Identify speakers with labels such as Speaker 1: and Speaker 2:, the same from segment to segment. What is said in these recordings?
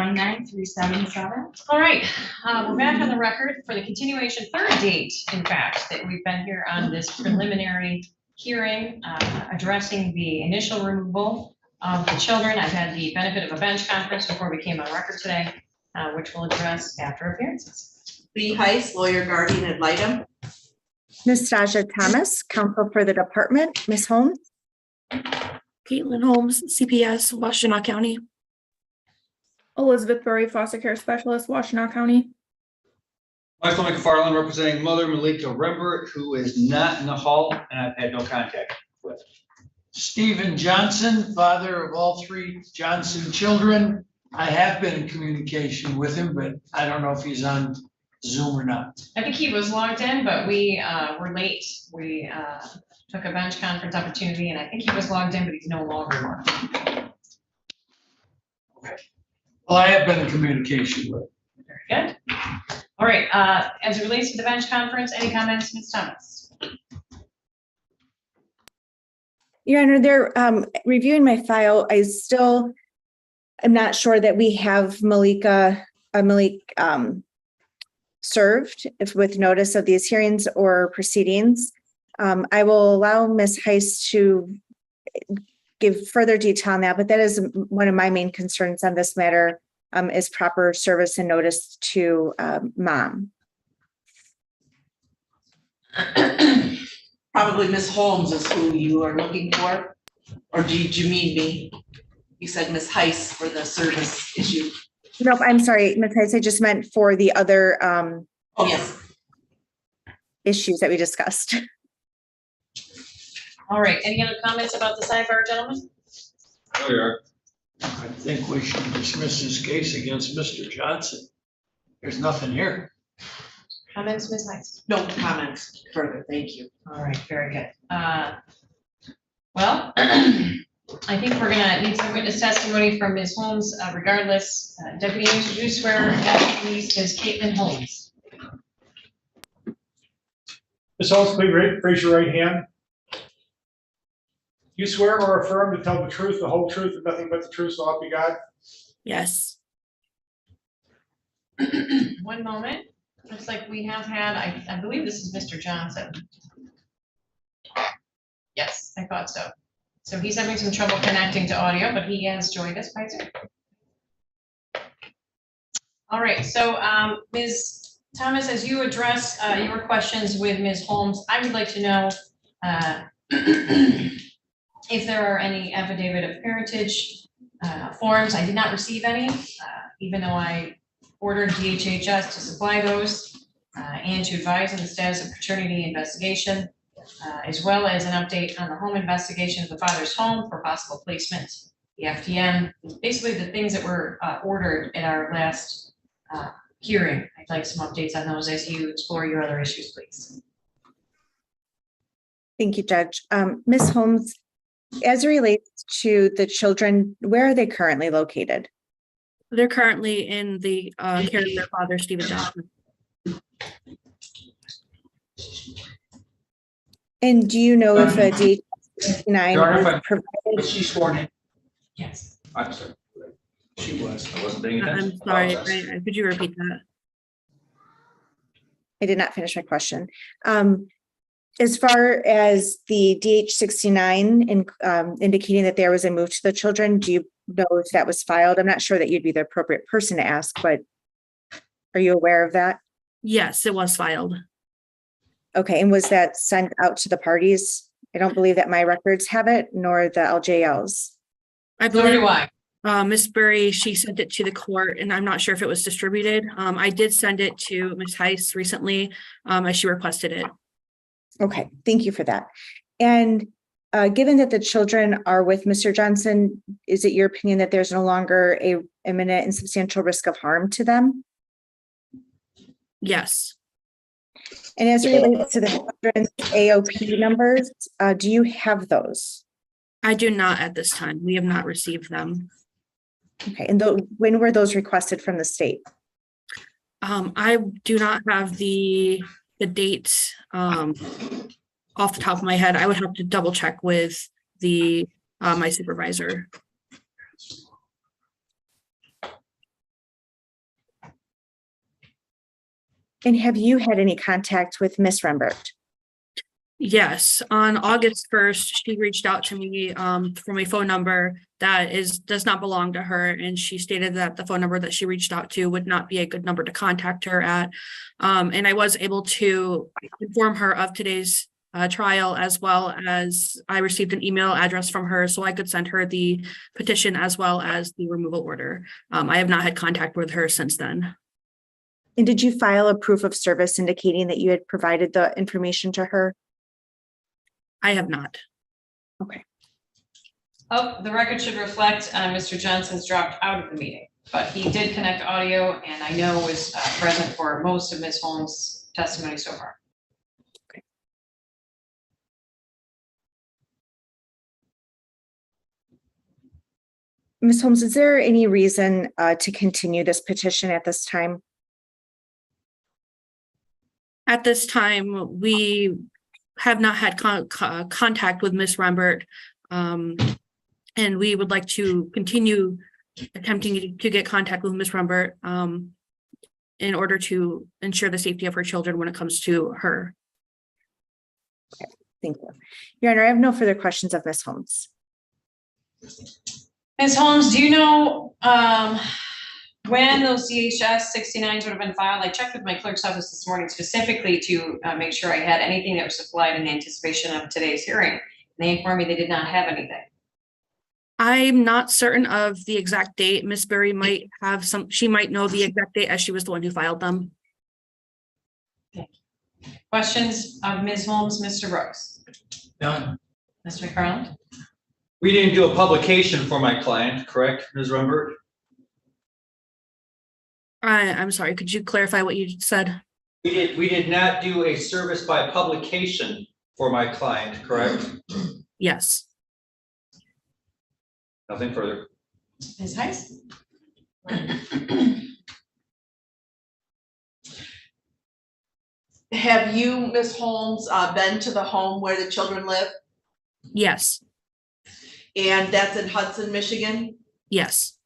Speaker 1: 19377.
Speaker 2: All right, we're back on the record for the continuation, third date, in fact, that we've been here on this preliminary hearing addressing the initial removal of the children. I've had the benefit of a bench conference before we came on record today, which we'll address after appearances.
Speaker 3: Lee Heiss, lawyer, guardian ad litem.
Speaker 4: Ms. Stasia Thomas, counsel for the department. Ms. Holmes.
Speaker 5: Caitlin Holmes, CPS, Washtenaw County.
Speaker 6: Elizabeth Burry, foster care specialist, Washtenaw County.
Speaker 7: Michael McFarland, representing mother Malika Rembert, who is not in the hall, and I've had no contact with.
Speaker 8: Stephen Johnson, father of all three Johnson children. I have been in communication with him, but I don't know if he's on Zoom or not.
Speaker 2: I think he was logged in, but we were late. We took a bench conference opportunity, and I think he was logged in, but he's no longer logged in.
Speaker 8: Well, I have been in communication with him.
Speaker 2: Very good. All right, as it relates to the bench conference, any comments, Ms. Thomas?
Speaker 4: Your Honor, they're reviewing my file. I still am not sure that we have Malik served with notice of these hearings or proceedings. I will allow Ms. Heiss to give further detail on that, but that is one of my main concerns on this matter, is proper service and notice to mom.
Speaker 3: Probably Miss Holmes is who you are looking for, or did you mean me? You said Miss Heiss for the service issue.
Speaker 4: Nope, I'm sorry, Ms. Heiss, I just meant for the other
Speaker 3: Oh, yes.
Speaker 4: issues that we discussed.
Speaker 2: All right, any other comments about the sidebar, gentlemen?
Speaker 7: Oh, yeah.
Speaker 8: I think we should dismiss this case against Mr. Johnson. There's nothing here.
Speaker 2: Comments, Ms. Heiss?
Speaker 3: No comments further, thank you.
Speaker 2: All right, very good. Well, I think we're gonna need some witness testimony from Ms. Holmes regardless. Deputy, do you swear please, Ms. Caitlin Holmes?
Speaker 9: Ms. Holmes, please raise your right hand. You swear or affirm to tell the truth, the whole truth, and nothing but the truth, so help you God?
Speaker 5: Yes.
Speaker 2: One moment. Looks like we have had, I believe this is Mr. Johnson. Yes, I thought so. So he's having some trouble connecting to audio, but he has joined us by Zoom. All right, so Ms. Thomas, as you address your questions with Ms. Holmes, I would like to know if there are any affidavit of parentage forms. I did not receive any, even though I ordered DHHS to supply those and to advise on the status of paternity investigation, as well as an update on the home investigation of the father's home for possible placement, the FDM, basically the things that were ordered at our last hearing. I'd like some updates on those as you explore your other issues, please.
Speaker 4: Thank you, Judge. Ms. Holmes, as it relates to the children, where are they currently located?
Speaker 5: They're currently in the care of their father, Stephen Johnson.
Speaker 4: And do you know if a DH-9 was provided?
Speaker 8: She's sworn in.
Speaker 2: Yes.
Speaker 7: I'm sorry. She was. I wasn't paying attention.
Speaker 5: I'm sorry.
Speaker 7: Apologize.
Speaker 5: Could you repeat that?
Speaker 4: I did not finish my question. As far as the DH-69 indicating that there was a move to the children, do you know if that was filed? I'm not sure that you'd be the appropriate person to ask, but are you aware of that?
Speaker 5: Yes, it was filed.
Speaker 4: Okay, and was that sent out to the parties? I don't believe that my records have it, nor the LJLs.
Speaker 5: I
Speaker 2: So
Speaker 5: believe
Speaker 2: do I.
Speaker 5: Ms. Burry, she sent it to the court, and I'm not sure if it was distributed. I did send it to Ms. Heiss recently, as she requested it.
Speaker 4: Okay, thank you for that. And given that the children are with Mr. Johnson, is it your opinion that there's no longer a imminent and substantial risk of harm to them?
Speaker 5: Yes.
Speaker 4: And as it relates to the children's AOP numbers, do you have those?
Speaker 5: I do not at this time. We have not received them.
Speaker 4: Okay, and when were those requested from the state?
Speaker 5: I do not have the date off the top of my head. I would have to double check with the my supervisor.
Speaker 4: And have you had any contact with Miss Rembert?
Speaker 5: Yes, on August 1st, she reached out to me from a phone number that does not belong to her, and she stated that the phone number that she reached out to would not be a good number to contact her at. And I was able to inform her of today's trial, as well as I received an email address from her so I could send her the petition as well as the removal order. I have not had contact with her since then.
Speaker 4: And did you file a proof of service indicating that you had provided the information to her?
Speaker 5: I have not.
Speaker 4: Okay.
Speaker 2: Oh, the record should reflect Mr. Johnson's dropped out of the meeting, but he did connect audio and I know was present for most of Ms. Holmes' testimony so far.
Speaker 4: Okay. Ms. Holmes, is there any reason to continue this petition at this time?
Speaker 5: At this time, we have not had contact with Ms. Rembert, and we would like to continue attempting to get contact with Ms. Rembert in order to ensure the safety of her children when it comes to her.
Speaker 4: Okay, thank you. Your Honor, I have no further questions of Ms. Holmes.
Speaker 2: Ms. Holmes, do you know when those DHS 69s would have been filed? I checked with my clerk's office this morning specifically to make sure I had anything that was supplied in anticipation of today's hearing. They informed me they did not have anything.
Speaker 5: I'm not certain of the exact date. Ms. Berry might have she might know the exact date as she was the one who filed them.
Speaker 2: Questions of Ms. Holmes, Mr. Brooks?
Speaker 8: None.
Speaker 2: Mr. McFarland?
Speaker 7: We didn't do a publication for my client, correct, Ms. Rembert?
Speaker 5: I'm sorry, could you clarify what you said?
Speaker 7: We did not do a service by publication for my client, correct?
Speaker 5: Yes.
Speaker 7: Nothing further.
Speaker 2: Ms. Heiss?
Speaker 3: Have you, Miss Holmes, been to the home where the children live?
Speaker 5: Yes.
Speaker 3: And that's in Hudson, Michigan?
Speaker 5: Yes.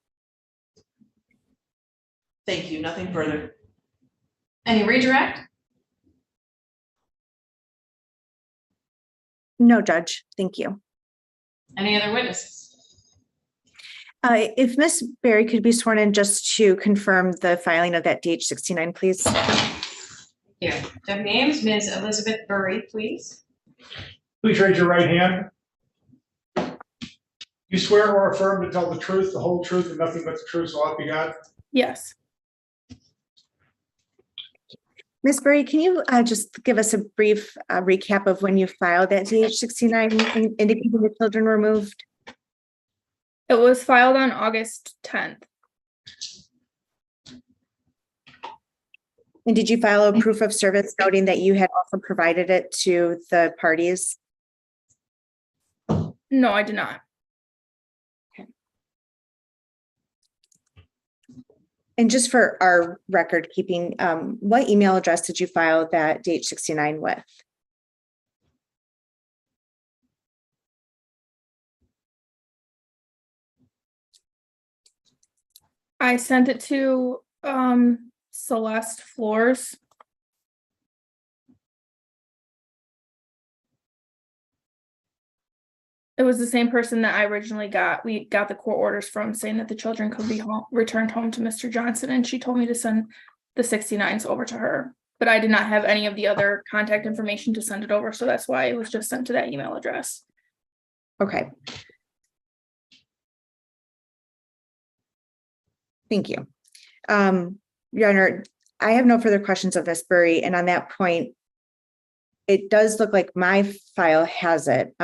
Speaker 3: Thank you, nothing further.
Speaker 2: Any redirect?
Speaker 4: No, Judge. Thank you.
Speaker 2: Any other witnesses?
Speaker 4: If Ms. Berry could be sworn in just to confirm the filing of that DH-69, please.
Speaker 2: Thank you. Deputy Ames, Ms. Elizabeth Burry, please.
Speaker 9: Please raise your right hand. You swear or affirm to tell the truth, the whole truth, and nothing but the truth, so help you God?
Speaker 6: Yes.
Speaker 4: Ms. Berry, can you just give us a brief recap of when you filed that DH-69 indicating the children were moved?
Speaker 6: It was filed on August 10th.
Speaker 4: And did you file a proof of service noting that you had also provided it to the parties?
Speaker 6: No, I did not.
Speaker 4: And just for our record keeping, what email address did you file that DH-69 with?
Speaker 6: I sent it to Celeste Floors. It was the same person that I originally got. We got the court orders from, saying that the children could be returned home to Mr. Johnson, and she told me to send the 69s over to her. But I did not have any of the other contact information to send it over, so that's why it was just sent to that email address.
Speaker 4: Okay. Thank you. Your Honor, I have no further questions of Ms. Burry, and on that point, it does look like my file has it.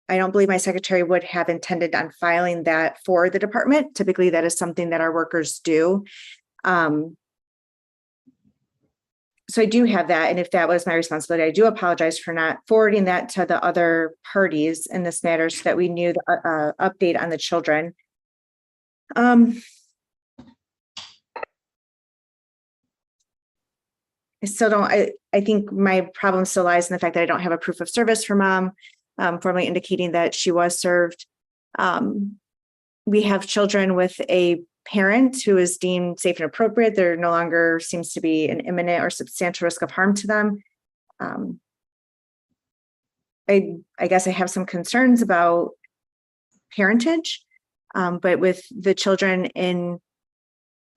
Speaker 4: I don't believe my secretary would have intended on filing that for the department. Typically, that is something that our workers do. So I do have that, and if that was my responsibility, I do apologize for not forwarding that to the other parties in this matter so that we knew the update on the children. I still don't, I think my problem still lies in the fact that I don't have a proof of service for mom, formally indicating that she was served. We have children with a parent who is deemed safe and appropriate. There no longer seems to be an imminent or substantial risk of harm to them. I guess I have some concerns about parentage, but with the children in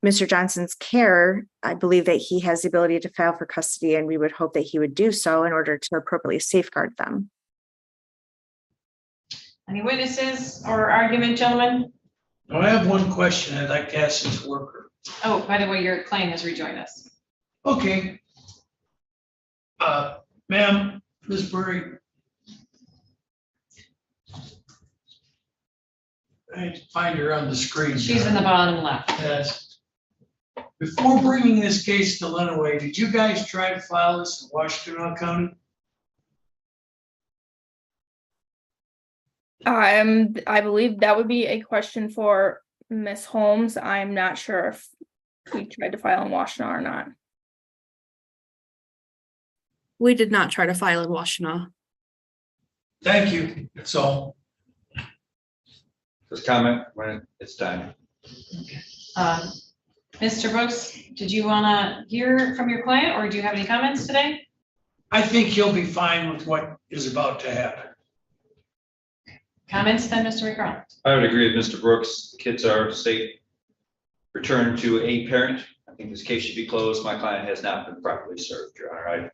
Speaker 4: Mr. Johnson's care, I believe that he has the ability to file for custody, and we would hope that he would do so in order to appropriately safeguard them.
Speaker 2: Any witnesses or argument, gentlemen?
Speaker 8: I have one question I'd like to ask this worker.
Speaker 2: Oh, by the way, your client has rejoined us.
Speaker 8: Okay. Ma'am, Ms. Burry. I find her on the screen.
Speaker 2: She's in the bottom left.
Speaker 8: Yes. Before bringing this case to Lenawee, did you guys try to file this in Washington County?
Speaker 6: I believe that would be a question for Miss Holmes. I'm not sure if we tried to file in Washtenaw or not.
Speaker 5: We did not try to file in Washtenaw.
Speaker 8: Thank you, that's all.
Speaker 7: Just comment when it's time.
Speaker 2: Mr. Brooks, did you want to hear from your client, or do you have any comments today?
Speaker 8: I think he'll be fine with what is about to happen.
Speaker 2: Comments then, Mr. McCrone?
Speaker 7: I would agree with Mr. Brooks. The kids are safe. Return to a parent. I think this case should be closed. My client has not been properly served, Your Honor. I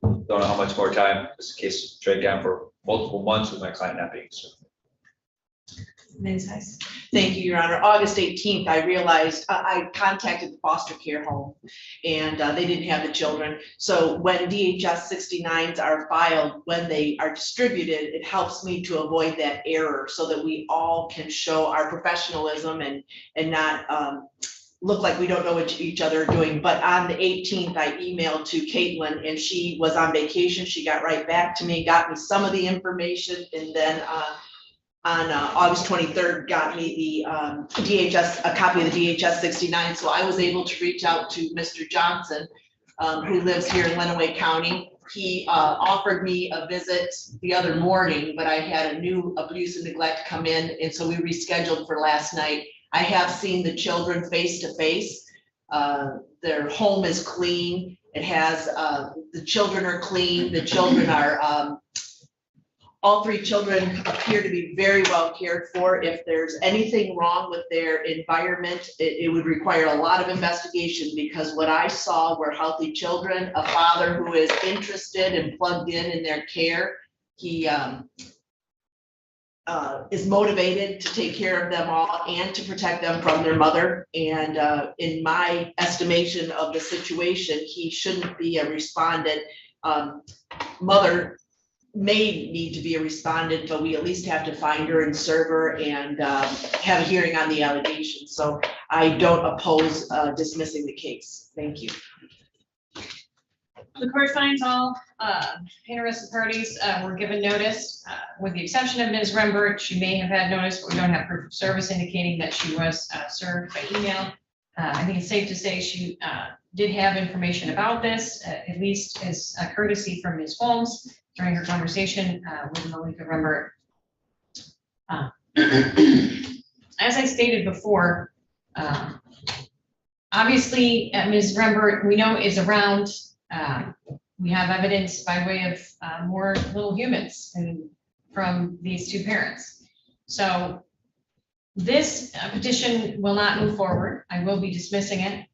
Speaker 7: don't know how much more time this case dragged down for multiple months with my client not being served.
Speaker 2: Ms. Heiss.
Speaker 3: Thank you, Your Honor. August 18th, I realized, I contacted the foster care home and they didn't have the children. So when DHS 69s are filed, when they are distributed, it helps me to avoid that error so that we all can show our professionalism and not look like we don't know what each other are doing. But on the 18th, I emailed to Caitlin and she was on vacation. She got right back to me, got me some of the information, and then on August 23rd, got me the a copy of the DHS 69. So I was able to reach out to Mr. Johnson, who lives here in Lenawee County. He offered me a visit the other morning, but I had a new abuse and neglect come in, and so we rescheduled for last night. I have seen the children face to face. Their home is clean. It has, the children are clean. The children are, all three children appear to be very well cared for. If there's anything wrong with their environment, it would require a lot of investigation, because what I saw were healthy children, a father who is interested and plugged in their care. He is motivated to take care of them all and to protect them from their mother. And in my estimation of the situation, he shouldn't be a respondent. Mother may need to be a respondent, but we at least have to find her and serve her and have a hearing on the allegations. So I don't oppose dismissing the case. Thank you.
Speaker 2: The court finds all interested parties were given notice, with the exception of Ms. Rembert. She may have had notice, but we don't have proof of service indicating that she was served by email. I think it's safe to say she did have information about this, at least as a courtesy from Ms. Holmes during her conversation with Malika Rembert. As I stated before, obviously Ms. Rembert, we know, is around. We have evidence by way of more little humans and from these two parents. So this petition will not move forward. I will be dismissing it.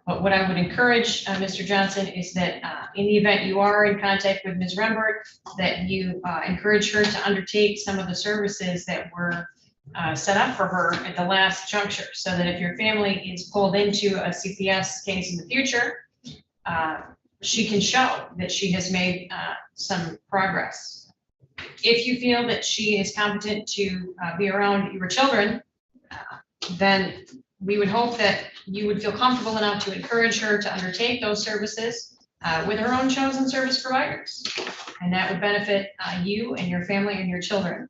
Speaker 2: But what I would encourage Mr. Johnson is that in the event you are in contact with Ms. Rembert, that you encourage her to undertake some of the services that were set up for her at the last juncture, so that if your family is pulled into a CPS case in the future, she can show that she has made some progress. If you feel that she is competent to be around your children, then we would hope that you would feel comfortable enough to encourage her to undertake those services with her own chosen service providers. And that would benefit you and your family and your children,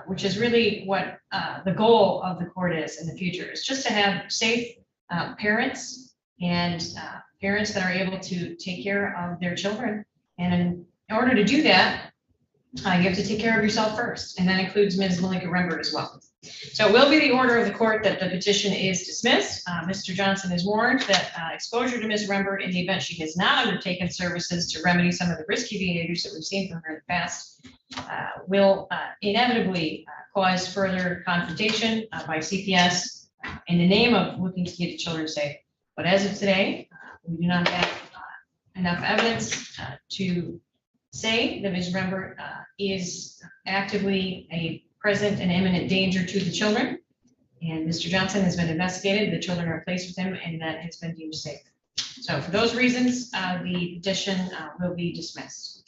Speaker 2: which is really what the goal of the court is in the future, is just to have safe parents and parents that are able to take care of their children. And in order to do that, you have to take care of yourself first, and that includes Ms. Malika Rembert as well. So it will be the order of the court that the petition is dismissed. Mr. Johnson is warned that exposure to Ms. Rembert in the event she has not undertaken services to remedy some of the risky behaviors that we've seen from her in the past will inevitably cause further confrontation by CPS in the name of looking to keep the children safe. But as of today, we do not have enough evidence to say that Ms. Rembert is actively a present and imminent danger to the children. And Mr. Johnson has been investigated, the children are placed with him, and that has been deemed safe. So for those reasons, the petition will be dismissed.